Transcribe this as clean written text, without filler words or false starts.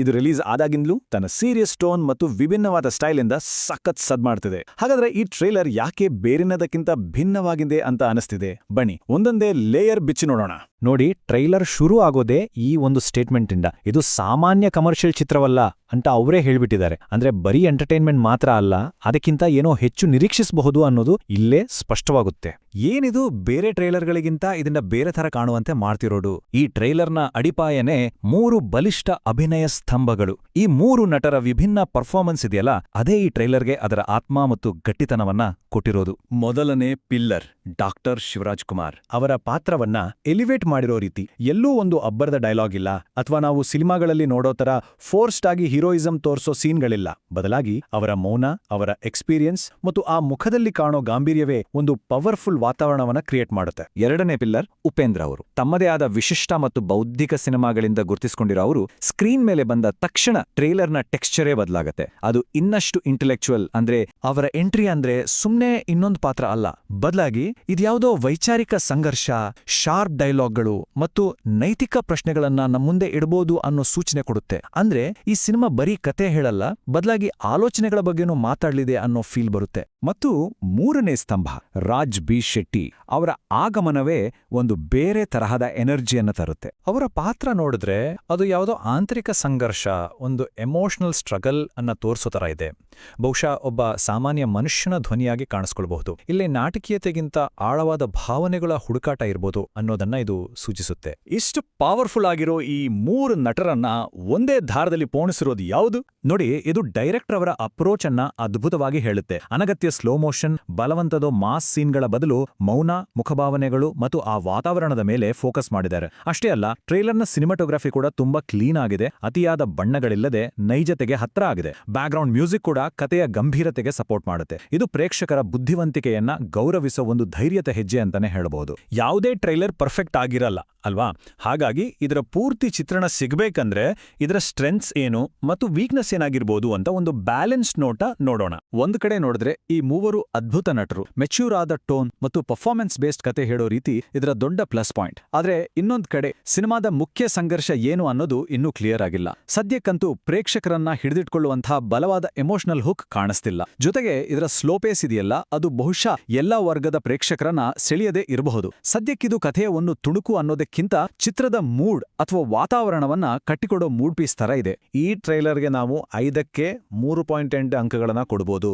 ಇದು ರಿಲೀಸ್ ಆದಾಗಿಂದಲೂ ತನ್ನ serious tone ಮತ್ತು ವಿಭಿನ್ನವಾದ ಸ್ಟೈಲಿಂದ ಸಖತ್ ಸದ್ ಮಾಡ್ತಿದೆ. ಹಾಗಾದ್ರೆ ಈ ಟ್ರೇಲರ್ ಯಾಕೆ ಬೇರೆನದಕ್ಕಿಂತ ಭಿನ್ನವಾಗಿದೆ ಅಂತ ಅನಿಸ್ತಿದೆ? ಬನ್ನಿ ಒಂದೊಂದೇ ಲೇಯರ್ ಬಿಚ್ಚಿ ನೋಡೋಣ. ನೋಡಿ, ಟ್ರೈಲರ್ ಶುರು ಆಗೋದೇ ಈ ಒಂದು ಸ್ಟೇಟ್ಮೆಂಟಿಂದ. ಇದು ಸಾಮಾನ್ಯ ಕಮರ್ಷಿಯಲ್ ಚಿತ್ರವಲ್ಲ ಅಂತ ಅವರೇ ಹೇಳ್ಬಿಟ್ಟಿದ್ದಾರೆ. ಅಂದ್ರೆ ಬರೀ ಎಂಟರ್ಟೈನ್ಮೆಂಟ್ ಮಾತ್ರ ಅಲ್ಲ, ಅದಕ್ಕಿಂತ ಏನೋ ಹೆಚ್ಚು ನಿರೀಕ್ಷಿಸಬಹುದು ಅನ್ನೋದು ಇಲ್ಲೇ ಸ್ಪಷ್ಟವಾಗುತ್ತೆ. ಏನಿದು ಬೇರೆ ಟ್ರೈಲರ್ಗಳಿಗಿಂತ ಇದನ್ನ ಬೇರೆ ಥರ ಕಾಣುವಂತೆ ಮಾಡ್ತಿರೋದು? ಈ ಟ್ರೈಲರ್ನ ಅಡಿಪಾಯನೇ 3 ಬಲಿಷ್ಠ ಅಭಿನಯ ಸ್ತಂಭಗಳು. ಈ 3 ನಟರ ವಿಭಿನ್ನ ಪರ್ಫಾರ್ಮೆನ್ಸ್ ಇದೆಯಲ್ಲ, ಅದೇ ಈ ಟ್ರೈಲರ್ಗೆ ಅದರ ಆತ್ಮ ಮತ್ತು ಗಟ್ಟಿತನವನ್ನ ಕೊಟ್ಟಿರೋದು. ಮೊದಲನೇ ಪಿಲ್ಲರ್ ಡಾಕ್ಟರ್ ಶಿವರಾಜ್ ಕುಮಾರ್. ಅವರ ಪಾತ್ರವನ್ನ ಎಲಿವೇಟ್ ಮಾಡಿರೋ ರೀತಿ. ಎಲ್ಲೂ ಒಂದು ಅಬ್ಬರದ ಡೈಲಾಗ್ ಇಲ್ಲ, ಅಥವಾ ನಾವು ಸಿನಿಮಾಗಳಲ್ಲಿ ನೋಡೋ ತರ ಫೋರ್ಸ್ಡ್ ಆಗಿ ಹೀರೋಯಿಸಂ ತೋರ್ಸೋ ಸೀನ್ಗಳಿಲ್ಲ. ಬದಲಾಗಿ ಅವರ ಮೌನ, ಅವರ ಎಕ್ಸ್ಪೀರಿಯನ್ಸ್ ಮತ್ತು ಆ ಮುಖದಲ್ಲಿ ಕಾಣೋ ಗಾಂಭೀರ್ಯವೇ ಒಂದು ಪವರ್ಫುಲ್ ವಾತಾವರಣವನ್ನ ಕ್ರಿಯೇಟ್ ಮಾಡುತ್ತೆ. ಎರಡನೇ ಪಿಲ್ಲರ್ ಉಪೇಂದ್ರ ಅವರು. ತಮ್ಮದೇ ಆದ ವಿಶಿಷ್ಟ ಮತ್ತು ಬೌದ್ಧಿಕ ಸಿನಿಮಾಗಳಿಂದ ಗುರುತಿಸಿಕೊಂಡಿರೋ ಅವರು ಸ್ಕ್ರೀನ್ ಮೇಲೆ ಬಂದ ತಕ್ಷಣ ಟ್ರೇಲರ್ನ ಟೆಕ್ಸ್ಚರೇ ಬದಲಾಗತ್ತೆ. ಅದು ಇನ್ನಷ್ಟು ಇಂಟೆಲೆಕ್ಚುಯಲ್. ಅಂದ್ರೆ ಅವರ ಎಂಟ್ರಿ ಅಂದ್ರೆ ಸುಮ್ನೆ ಇನ್ನೊಂದು ಪಾತ್ರ ಅಲ್ಲ, ಬದಲಾಗಿ ಇದ್ಯಾವುದೋ ವೈಚಾರಿಕ ಸಂಘರ್ಷ, ಶಾರ್ಪ್ ಡೈಲಾಗ್ಗಳು ಮತ್ತು ನೈತಿಕ ಪ್ರಶ್ನೆಗಳನ್ನ ನಮ್ಮ ಮುಂದೆ ಇಡಬಹುದು ಅನ್ನೋ ಸೂಚನೆ ಕೊಡುತ್ತೆ. ಅಂದ್ರೆ ಈ ಸಿನಿಮಾ ಬರೀ ಕತೆ ಹೇಳಲ್ಲ, ಬದಲಾಗಿ ಆಲೋಚನೆಗಳ ಬಗ್ಗೆನೂ ಮಾತಾಡ್ಲಿದೆ ಅನ್ನೋ ಫೀಲ್ ಬರುತ್ತೆ. ಮತ್ತು ಮೂರನೇ ಸ್ತಂಭ ರಾಜ್ ಬಿ ಶೆಟ್ಟಿ. ಅವರ ಆಗಮನವೇ ಒಂದು ಬೇರೆ ತರಹದ ಎನರ್ಜಿಯನ್ನು ತರುತ್ತೆ. ಅವರ ಪಾತ್ರ ನೋಡಿದ್ರೆ ಅದು ಯಾವುದೋ ಆಂತರಿಕ ಸಂಘರ್ಷ, ಒಂದು ಎಮೋಷನಲ್ ಸ್ಟ್ರಗಲ್ ಅನ್ನ ತೋರಿಸೋ ತರ ಇದೆ. ಬಹುಶಃ ಒಬ್ಬ ಸಾಮಾನ್ಯ ಮನುಷ್ಯನ ಧ್ವನಿಯಾಗಿ ಕಾಣಿಸ್ಕೊಳ್ಬಹುದು. ಇಲ್ಲಿ ನಾಟಕೀಯತೆಗಿಂತ ಆಳವಾದ ಭಾವನೆಗಳ ಹುಡುಕಾಟ ಇರ್ಬೋದು ಅನ್ನೋದನ್ನ ಇದು ಸೂಚಿಸುತ್ತೆ. ಇಷ್ಟು ಪವರ್ಫುಲ್ ಆಗಿರೋ ಈ 3 ನಟರನ್ನ ಒಂದೇ ದಾರದಲ್ಲಿ ಪೋಣಿಸಿರೋದು ಯಾವುದು? ನೋಡಿ, ಇದು ಡೈರೆಕ್ಟರ್ ಅವರ ಅಪ್ರೋಚ್ ಅನ್ನ ಅದ್ಭುತವಾಗಿ ಹೇಳುತ್ತೆ. ಅನಗತ್ಯ ಸ್ಲೋ ಮೋಷನ್, ಬಲವಂತದ ಮಾಸ್ ಸೀನ್ಗಳ ಬದಲು ಮೌನ, ಮುಖಭಾವನೆಗಳು ಮತ್ತು ಆ ವಾತಾವರಣದ ಮೇಲೆ ಫೋಕಸ್ ಮಾಡಿದ್ದಾರೆ. ಅಷ್ಟೇ ಅಲ್ಲ, ಟ್ರೇಲರ್ನ ಸಿನಿಮಾಟೋಗ್ರಫಿ ಕೂಡ ತುಂಬಾ ಕ್ಲೀನ್ ಆಗಿದೆ. ಅತಿಯಾದ ಬಣ್ಣಗಳಿಲ್ಲದೆ ನೈಜತೆಗೆ ಹತ್ರ ಆಗಿದೆ. ಬ್ಯಾಕ್ಗ್ರೌಂಡ್ ಮ್ಯೂಸಿಕ್ ಕೂಡ ಕಥೆಯ ಗಂಭೀರತೆಗೆ ಸಪೋರ್ಟ್ ಮಾಡುತ್ತೆ. ಇದು ಪ್ರೇಕ್ಷಕರ ಬುದ್ಧಿವಂತಿಕೆಯನ್ನ ಗೌರವಿಸೋ ಒಂದು ಧೈರ್ಯದ ಹೆಜ್ಜೆ ಅಂತಾನೆ ಹೇಳಬಹುದು. ಯಾವುದೇ ಟ್ರೈಲರ್ ಪರ್ಫೆಕ್ಟ್ ಆಗಿರಲ್ಲ ಅಲ್ವಾ? ಹಾಗಾಗಿ ಇದರ ಪೂರ್ತಿ ಚಿತ್ರಣ ಸಿಗ್ಬೇಕಂದ್ರೆ ಇದರ ಸ್ಟ್ರೆಂತ್ಸ್ ಏನು ಮತ್ತು ವೀಕ್ನೆಸ್ ಏನಾಗಿರ್ಬೋದು ಅಂತ ಒಂದು ಬ್ಯಾಲೆನ್ಸ್ಡ್ ನೋಟ ನೋಡೋಣ. ಒಂದು ಕಡೆ ನೋಡಿದ್ರೆ ಈ 3 ಅದ್ಭುತ ನಟರು, ಮೆಚ್ಯೂರ್ ಆದ ಟೋನ್ ಮತ್ತು ಪರ್ಫಾರ್ಮೆನ್ಸ್ ಬೇಸ್ಡ್ ಕತೆ ಹೇಳೋ ರೀತಿ ಇದರ ದೊಡ್ಡ ಪ್ಲಸ್ ಪಾಯಿಂಟ್. ಆದ್ರೆ ಇನ್ನೊಂದ್ ಕಡೆ ಸಿನಿಮಾದ ಮುಖ್ಯ ಸಂಘರ್ಷ ಏನು ಅನ್ನೋದು ಇನ್ನೂ ಕ್ಲಿಯರ್ ಆಗಿಲ್ಲ. ಸದ್ಯಕ್ಕಂತೂ ಪ್ರೇಕ್ಷಕರನ್ನ ಹಿಡಿದಿಟ್ಕೊಳ್ಳುವಂತಹ ಬಲವಾದ ಎಮೋಷನಲ್ ಹುಕ್ ಕಾಣಿಸ್ತಿಲ್ಲ. ಜೊತೆಗೆ ಇದರ ಸ್ಲೋಪೇಸ್ ಇದೆಯಲ್ಲ, ಅದು ಬಹುಶಃ ಎಲ್ಲಾ ವರ್ಗದ ಪ್ರೇಕ್ಷಕರನ್ನ ಸೆಳೆಯದೇ ಇರಬಹುದು. ಸದ್ಯಕ್ಕಿದು ಕಥೆಯ ಒಂದು ತುಣುಕು ಅನ್ನೋದಕ್ಕಿಂತ ಚಿತ್ರದ ಮೂಡ್ ಅಥವಾ ವಾತಾವರಣವನ್ನ ಕಟ್ಟಿಕೊಡೋ ಮೂಡ್ ಪೀಸ್ ತರ ಇದೆ. ಈ ಟ್ರೈಲರ್ಗೆ ನಾವು 5ಕ್ಕೆ 3.8 ಅಂಕಗಳನ್ನ ಕೊಡ್ಬೋದು.